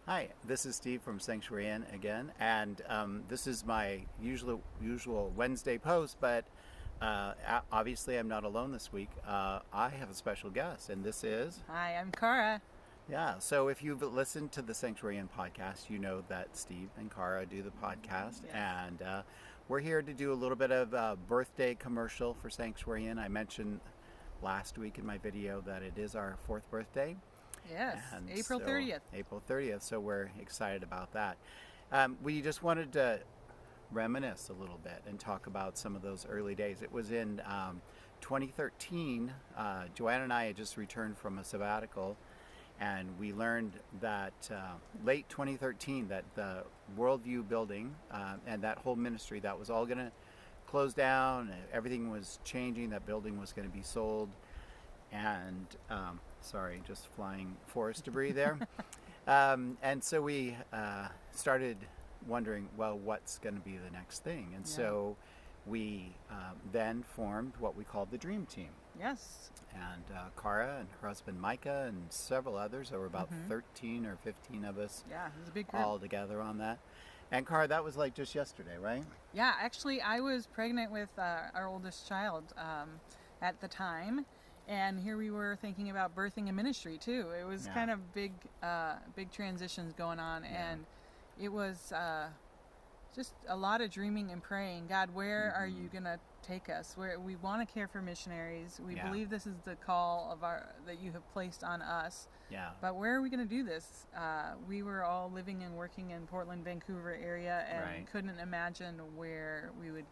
Hi, this is Steve from Sanctuary Inn again, and this is my usual Wednesday post. But obviously, I'm not alone this week. I have a special guest, and this is Hi, I'm Cara. yeah. So if you've listened to the Sanctuary Inn podcast, you know that Steve and Cara do the podcast, Yes. and we're here to do a little bit of a birthday commercial for Sanctuary Inn. I mentioned last week in my video that it is our fourth birthday. Yes, And April so 30th. April 30th, so we're excited about that. We just wanted to reminisce a little bit and talk about some of those early days. It was in 2013. Joanna and I had just returned from a sabbatical, and we learned that late 2013 that the Worldview building and that whole ministry, that was all going to close down. Everything was changing. That building was going to be sold. And sorry, just flying forest debris there. And so we started wondering, well, what's going to be the next thing? And Yeah. so we then formed what we called the Dream Team. Yes. And Cara and her husband Micah and several others, there were about 13 or 15 of us Yeah, it was a big group. all together on that. And Cara, that was like just yesterday, right? Yeah, actually, I was pregnant with our oldest child at the time, and here we were thinking about birthing a ministry too. It was Yeah. kind of big transitions going on, and it was just a lot of dreaming and praying. God, where are you gonna take us? Where we want to care for missionaries. We Yeah. believe this is the call of that you have placed on us. Yeah. But where are we going to do this? We were all living and working in Portland, Vancouver area, and Right. couldn't imagine where we would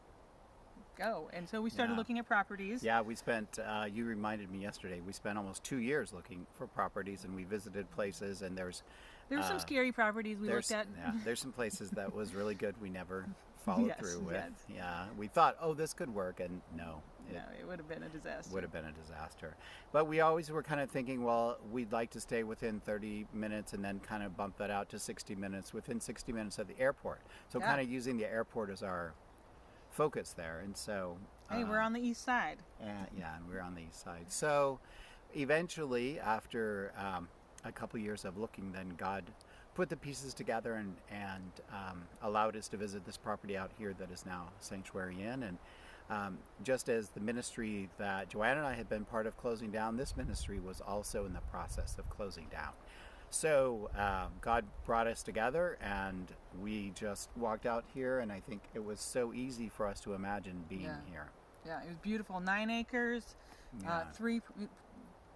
go. And so we started Yeah. looking at properties. Yeah, we spent, you reminded me yesterday, we spent almost 2 years looking for properties, and we visited places, and There were some scary properties we looked at. yeah, there's some places that was really good we never followed Yes, through with. yes. Yeah, we thought, oh, this could work, and no, it No, it would have been a disaster. would have been a disaster. But we always were kind of thinking, well, we'd like to stay within 30 minutes and then kind of bump that out to 60 minutes, within 60 minutes of the airport. So Yeah. kind of using the airport as our focus there. And so Hey, we're on the east side. yeah, and we're on the east side. So eventually, after a couple years of looking, then God put the pieces together and allowed us to visit this property out here that is now Sanctuary Inn. And just as the ministry that Joanna and I had been part of closing down, this ministry was also in the process of closing down. So God brought us together, and we just walked out here, and I think it was so easy for us to imagine being Yeah. here. Yeah, it was beautiful. 9 acres, Yeah. 3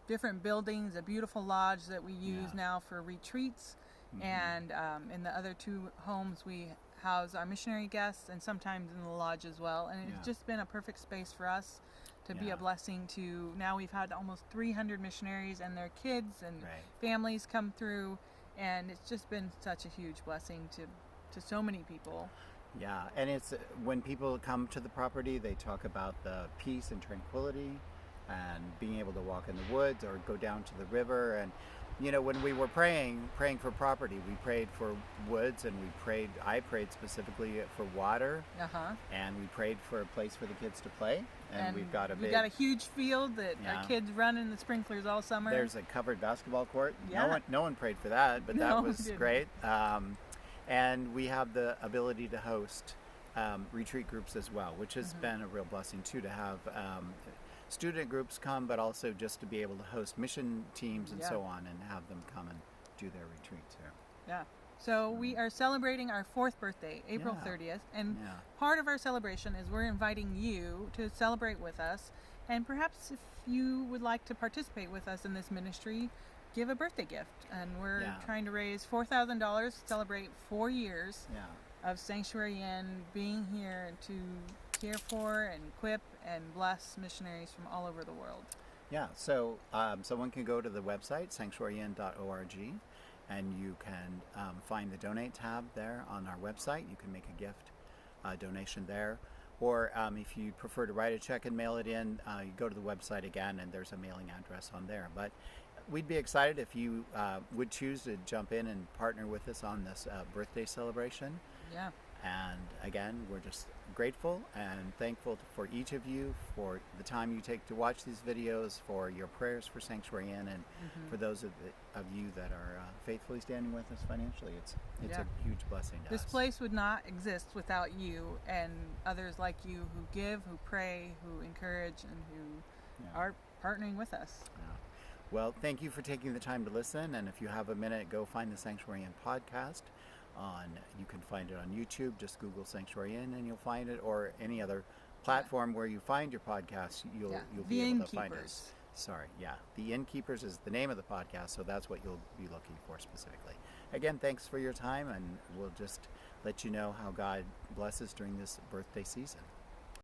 different buildings, a beautiful lodge that we use Yeah. now for retreats. And in the other 2 homes, we house our missionary guests and sometimes in the lodge as well. And Yeah. it's just been a perfect space for us to be Yeah. a blessing to. Now we've had almost 300 missionaries and their kids and Right. families come through. And it's just been such a huge blessing to so many people. Yeah, and it's when people come to the property, they talk about the peace and tranquility and being able to walk in the woods or go down to the river. And you know, when we were praying for property, we prayed for woods, and I prayed specifically for water, Uh-huh. and we prayed for a place for the kids to play. And we've got a huge field that Yeah. our kids run in the sprinklers all summer. there's a covered basketball court. Yeah. No one prayed for that, but No, that we was didn't. great. And we have the ability to host retreat groups as well, which has been a real blessing too, to have student groups come, but also just to be able to host mission teams and Yeah. so on, and have them come and do their retreats here. Yeah. So we are celebrating our 4th birthday, April Yeah. 30th. And Yeah. part of our celebration is we're inviting you to celebrate with us. And perhaps if you would like to participate with us in this ministry, give a birthday gift. And we're Yeah. trying to raise $4,000 to celebrate 4 years Yeah. of Sanctuary Inn being here to care for and equip and bless missionaries from all over the world. Yeah, so someone can go to the website, sanctuaryin.org, and you can find the donate tab there on our website. You can make a gift donation there. Or if you prefer to write a check and mail it in, you go to the website again, and there's a mailing address on there. But we'd be excited if you would choose to jump in and partner with us on this birthday celebration. Yeah. And again, we're just grateful and thankful for each of you for the time you take to watch these videos, for your prayers for Sanctuary Inn, and for those of you that are faithfully standing with us financially. It's Yeah. a huge blessing to This us. place would not exist without you and others like you who give, who pray, who encourage, and who Yeah. are partnering with us. Yeah. Well, thank you for taking the time to listen. And if you have a minute, go find the Sanctuary Inn podcast. You can find it on YouTube. Just Google Sanctuary Inn, and you'll find it, or any other platform where you find your podcasts. You'll The be able to find Innkeepers. us. Sorry, yeah, the Innkeepers is the name of the podcast, so that's what you'll be looking for specifically. Again, thanks for your time, and we'll just let you know how God blesses during this birthday season.